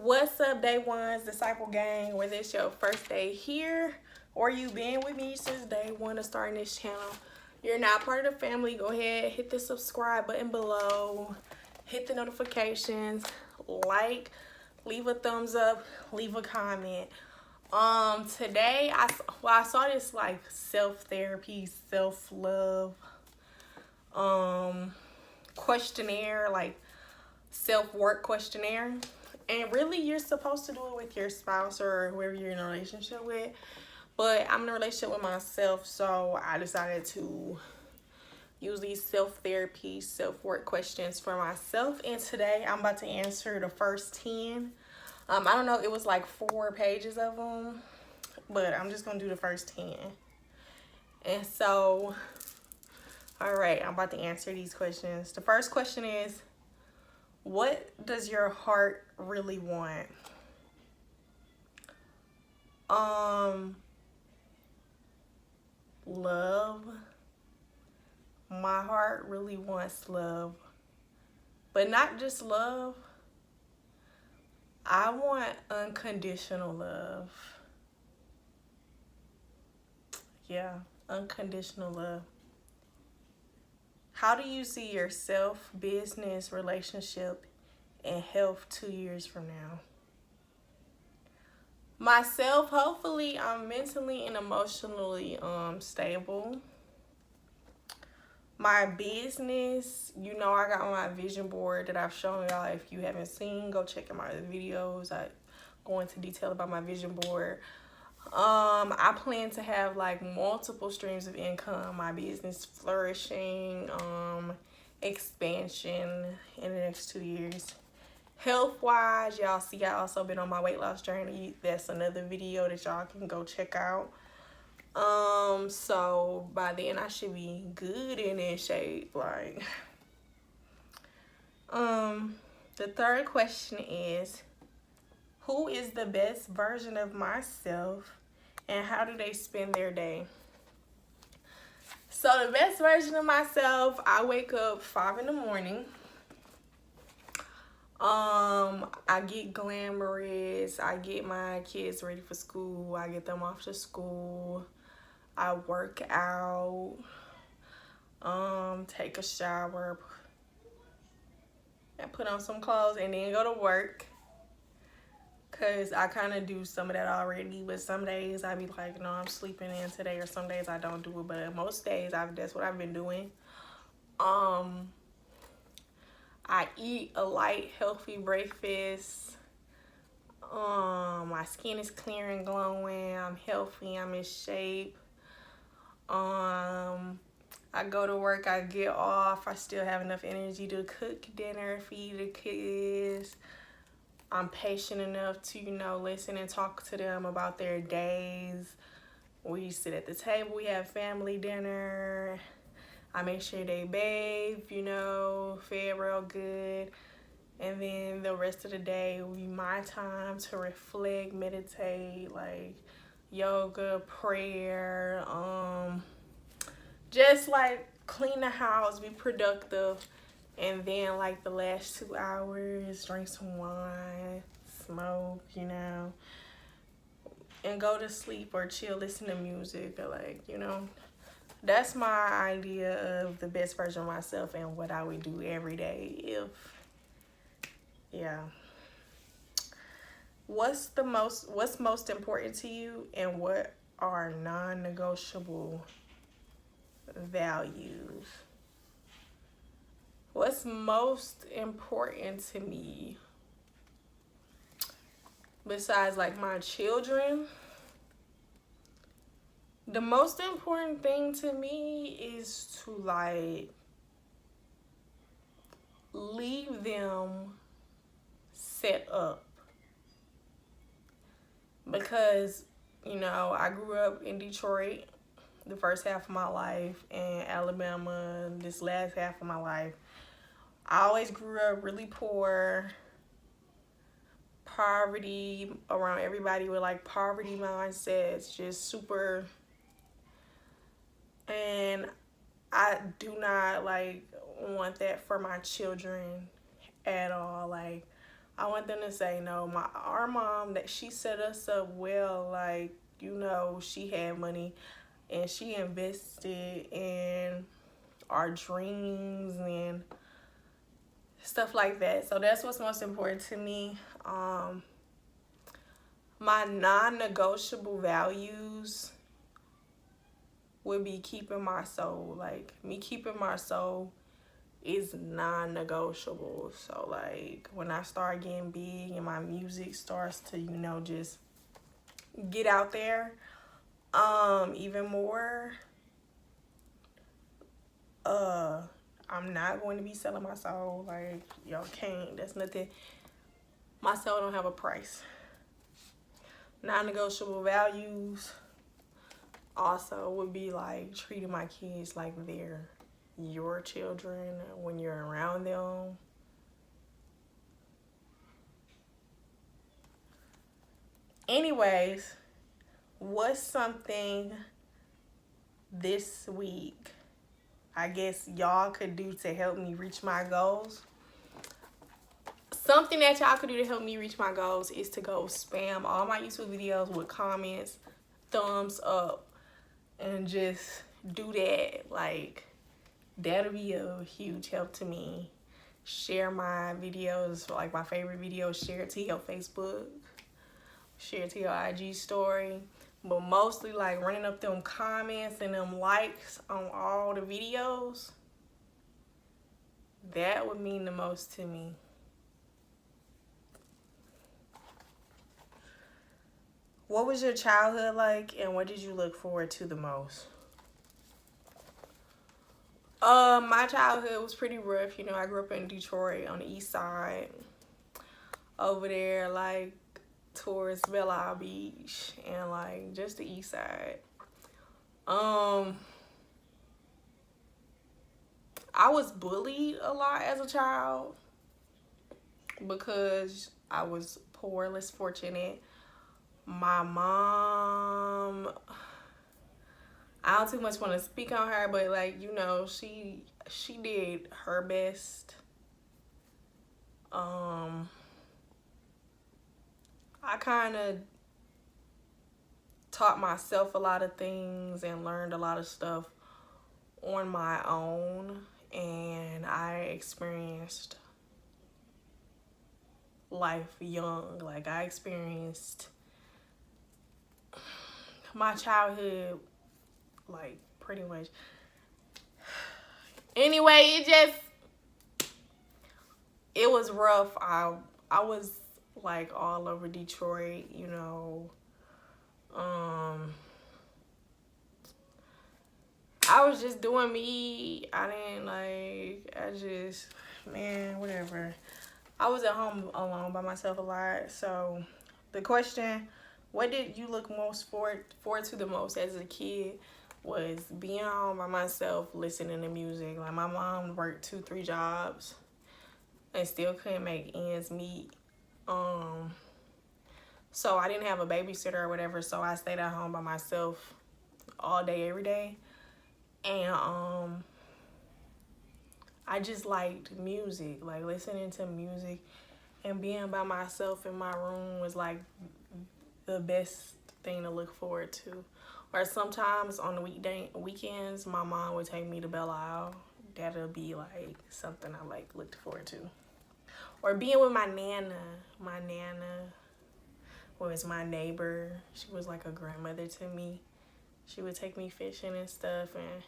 What's up, day ones, disciple gang? Whether it's your first day here or you been with me since day one of starting this channel, you're not part of the family. Go ahead, hit the subscribe button below, hit the notifications, like, leave a thumbs up, leave a comment. Today I saw this like self-therapy, self-love questionnaire, like self-work questionnaire. And really, you're supposed to do it with your spouse or whoever you're in a relationship with. But I'm in a relationship with myself, so I decided to use these self-therapy, self-work questions for myself. And today, I'm about to answer the first 10. I don't know, it was like 4 pages of them, but I'm just going to do the first 10. And so, all right, I'm about to answer these questions. The first question is, what does your heart really want? Love. My heart really wants love. But not just love. I want unconditional love. Yeah, unconditional love. How do you see yourself, business, relationship, and health 2 years from now? Myself, hopefully, I'm mentally and emotionally stable. My business, you know, I got my vision board that I've shown y'all. If you haven't seen, go check out my other videos. I go into detail about my vision board. I plan to have like multiple streams of income, my business flourishing, expansion in the next 2 years. Health wise, y'all see I also been on my weight loss journey. That's another video that y'all can go check out. So by then I should be good and in shape. Like, the third question is, who is the best version of myself and how do they spend their day? So the best version of myself, I wake up 5 in the morning. I get glamorous. I get my kids ready for school. I get them off to school. I work out. Take a shower. And put on some clothes and then go to work. Cause I kind of do some of that already, but some days I be like, no, I'm sleeping in today, or some days I don't do it. But most days, that's what I've been doing. I eat a light, healthy breakfast. My skin is clear and glowing. I'm healthy. I'm in shape. I go to work. I get off. I still have enough energy to cook dinner, feed the kids. I'm patient enough to, you know, listen and talk to them about their days. We sit at the table. We have family dinner. I make sure they bathe, you know, fed real good. And then the rest of the day will be my time to reflect, meditate, like yoga, prayer, just like clean the house, be productive. And then like the last 2 hours, drink some wine, smoke, you know, and go to sleep or chill, listen to music, or like, you know. That's my idea of the best version of myself and what I would do every day yeah. What's most important to you, and what are non-negotiable values? What's most important to me besides like my children? The most important thing to me is to like leave them set up, because, you know, I grew up in Detroit the first half of my life, and Alabama this last half of my life. I always grew up really poor, poverty, around everybody with like poverty mindsets, just super. And I do not like want that for my children at all. Like, I want them to say, no, our mom, that she set us up well. Like, you know, she had money and she invested in our dreams and stuff like that. So that's what's most important to me. My non-negotiable values would be keeping my soul. Like, me keeping my soul is non-negotiable. So like, when I start getting big and my music starts to, you know, just get out there even more, I'm not going to be selling my soul. Like, y'all can't, that's nothing. My soul don't have a price. Non-negotiable values also would be like treating my kids like they're your children when you're around them. Anyways, what's something this week I guess y'all could do to help me reach my goals? Something that y'all could do to help me reach my goals is to go spam all my YouTube videos with comments, thumbs up, and just do that. Like, that'll be a huge help to me. Share my videos, like my favorite videos, share it to your Facebook, share it to your IG story. But mostly, like, running up them comments and them likes on all the videos, that would mean the most to me. What was your childhood like, and what did you look forward to the most? My childhood was pretty rough. You know, I grew up in Detroit on the east side. Over there, like, towards Belle Isle Beach and, like, just the east side. I was bullied a lot as a child because I was poor, less fortunate. My mom, I don't too much want to speak on her, but, like, you know, she did her best. I kind of taught myself a lot of things and learned a lot of stuff on my own, and I experienced life young. Like, I experienced my childhood, like, pretty much. Anyway, it was rough. I was, like, all over Detroit, you know. I was just doing me. Man, whatever. I was at home alone by myself a lot. So the question, what did you look most forward to the most as a kid, was being home by myself, listening to music. Like, my mom worked 2-3 jobs and still couldn't make ends meet. So I didn't have a babysitter or whatever, so I stayed at home by myself all day, every day. And I just liked music, like listening to music, and being by myself in my room was like the best thing to look forward to. Or sometimes on the weekends, my mom would take me to Belle Isle. That'll be like something I like looked forward to. Or being with my nana. My nana was my neighbor. She was like a grandmother to me. She would take me fishing and stuff, and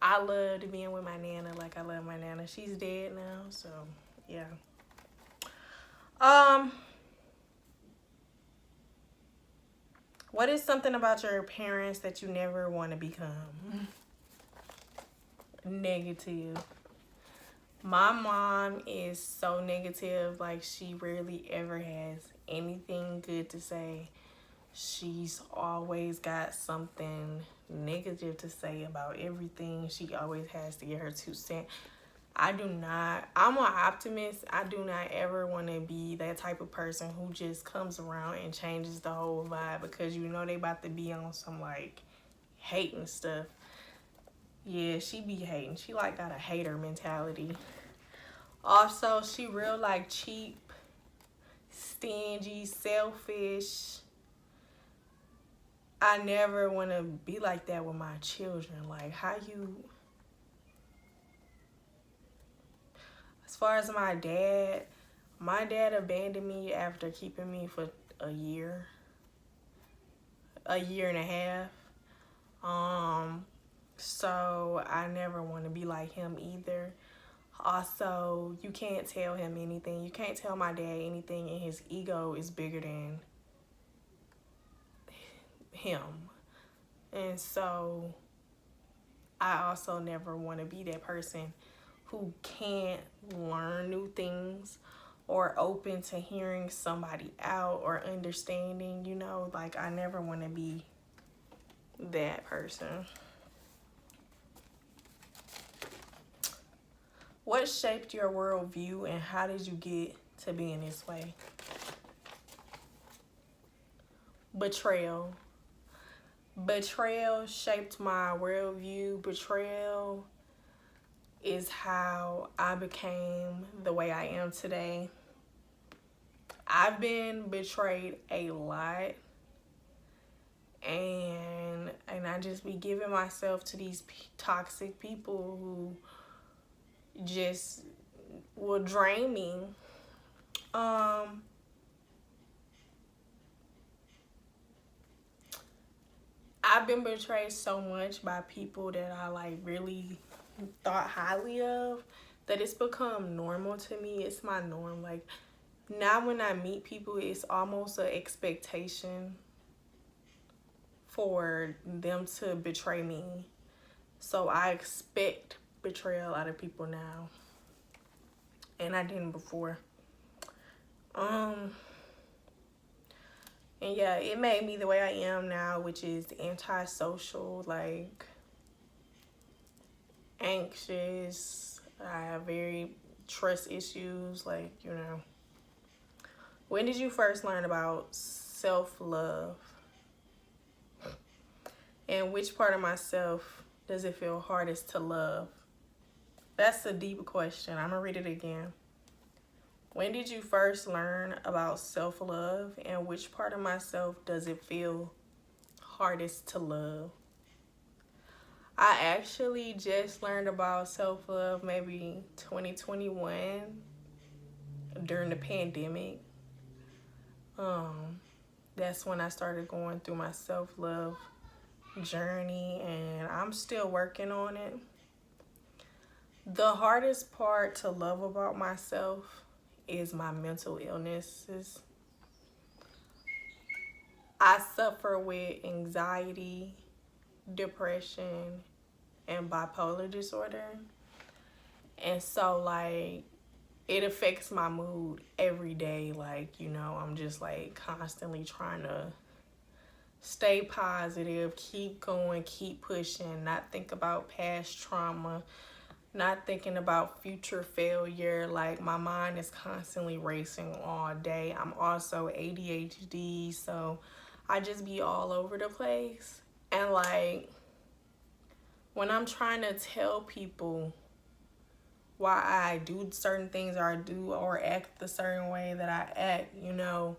I loved being with my nana. Like, I love my nana. She's dead now, so yeah. What is something about your parents that you never want to become? Negative. My mom is so negative. Like, she rarely ever has anything good to say. She's always got something negative to say about everything. She always has to get her 2 cents. I'm an optimist. I do not ever want to be that type of person who just comes around and changes the whole vibe, because you know they about to be on some, like, hating stuff. Yeah, she be hating. She, like, got a hater mentality. Also, she real, like, cheap. stingy, selfish. I never want to be like that with my children. Like, how you... As far as my dad abandoned me after keeping me for a year and a half. So I never want to be like him either. Also, you can't tell him anything. You can't tell my dad anything, and his ego is bigger than him. And so I also never want to be that person who can't learn new things or open to hearing somebody out or understanding, you know, like I never want to be that person. What shaped your worldview and how did you get to being this way? Betrayal. Betrayal shaped my worldview. Betrayal is how I became the way I am today. I've been betrayed a lot. And I just be giving myself to these toxic people who just will drain me. I've been betrayed so much by people that I like really thought highly of that it's become normal to me. It's my norm. Like now when I meet people, it's almost an expectation for them to betray me. So I expect betrayal out of people now, and I didn't before. And yeah, it made me the way I am now, which is antisocial, like anxious. I have very trust issues, like, you know. When did you first learn about self-love? And which part of myself does it feel hardest to love? That's a deep question. I'm gonna read it again. When did you first learn about self-love, and which part of myself does it feel hardest to love? I actually just learned about self-love maybe 2021 during the pandemic. That's when I started going through my self-love journey, and I'm still working on it. The hardest part to love about myself is my mental illnesses. I suffer with anxiety, depression, and bipolar disorder. And so like it affects my mood every day. Like, you know, I'm just like constantly trying to stay positive, keep going, keep pushing, not think about past trauma, not thinking about future failure. Like my mind is constantly racing all day. I'm also ADHD, so I just be all over the place. And like when I'm trying to tell people why I do certain things or I do or act the certain way that I act, you know,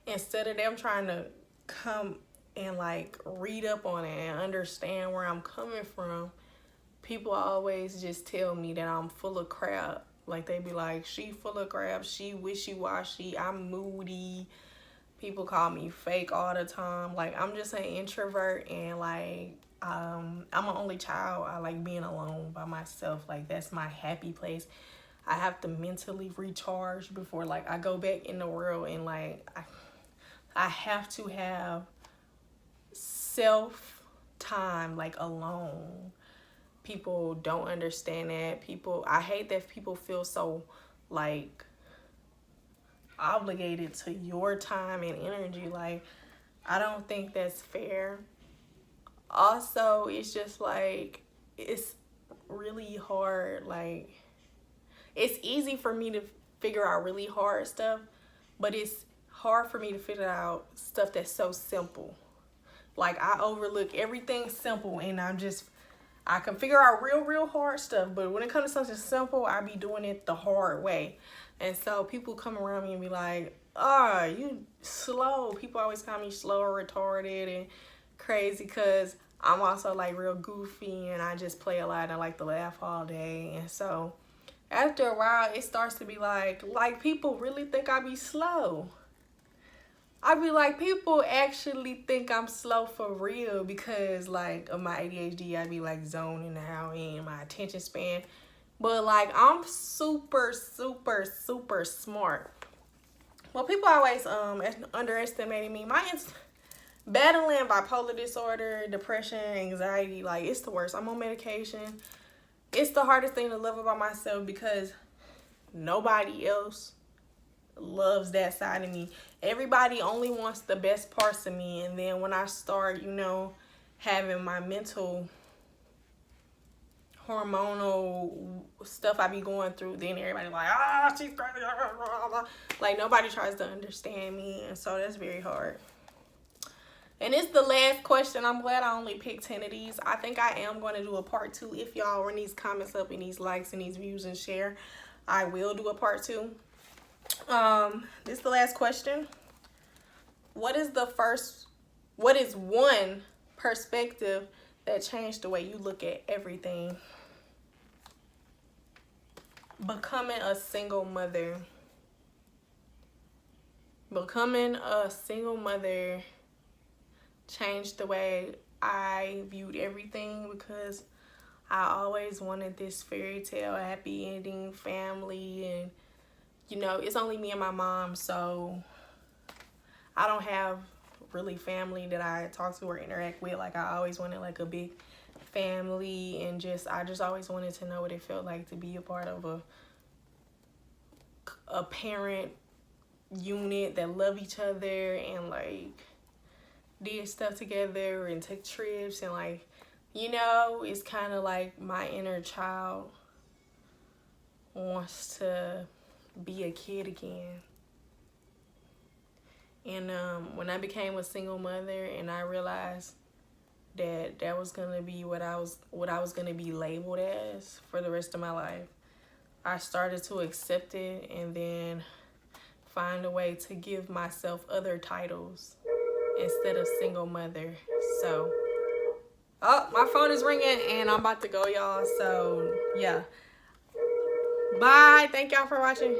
instead of them trying to come and like read up on it and understand where I'm coming from, people always just tell me that I'm full of crap. Like they be like, she full of crap, she wishy-washy, I'm moody. People call me fake all the time. Like I'm just an introvert, and like I'm an only child. I like being alone by myself. Like that's my happy place. I have to mentally recharge before like I go back in the world, and like I have to have self time, like alone. People don't understand that. I hate that people feel so like obligated to your time and energy. Like I don't think that's fair. Also, it's just like it's really hard. Like it's easy for me to figure out really hard stuff, but it's hard for me to figure out stuff that's so simple. Like I overlook everything simple, and I can figure out real hard stuff, but when it comes to something simple, I be doing it the hard way. And so people come around me and be like, oh, you slow. People always call me slow or retarded and crazy because I'm also like real goofy and I just play a lot and I like to laugh all day. And so after a while, it starts to be like people really think I be slow. I be like, people actually think I'm slow for real because like of my ADHD. I be like zoning out in my attention span. But like I'm super, super, super smart. Well, people always underestimating me. Battling bipolar disorder, depression, anxiety, like it's the worst. I'm on medication. It's the hardest thing to love about myself because nobody else loves that side of me. Everybody only wants the best parts of me. And then when I start, having my mental hormonal stuff I be going through, then everybody like, she's crazy. Like nobody tries to understand me. And so that's very hard. And it's the last question. I'm glad I only picked 10 of these. I think I am going to do a part 2. If y'all run these comments up and these likes and these views and share, I will do a part 2. This is the last question. What is one perspective that changed the way you look at everything? Becoming a single mother. Becoming a single mother changed the way I viewed everything because I always wanted this fairy tale, happy ending family, and it's only me and my mom, so I don't have really family that I talk to or interact with. Like I always wanted like a big family, and I just always wanted to know what it felt like to be a part of a parent unit that love each other and like did stuff together and take trips and like it's kind of like my inner child wants to be a kid again. And when I became a single mother and I realized that was gonna be what I was gonna be labeled as for the rest of my life, I started to accept it and then find a way to give myself other titles instead of single mother. So, oh, my phone is ringing and I'm about to go, y'all. So, yeah. Bye. Thank y'all for watching.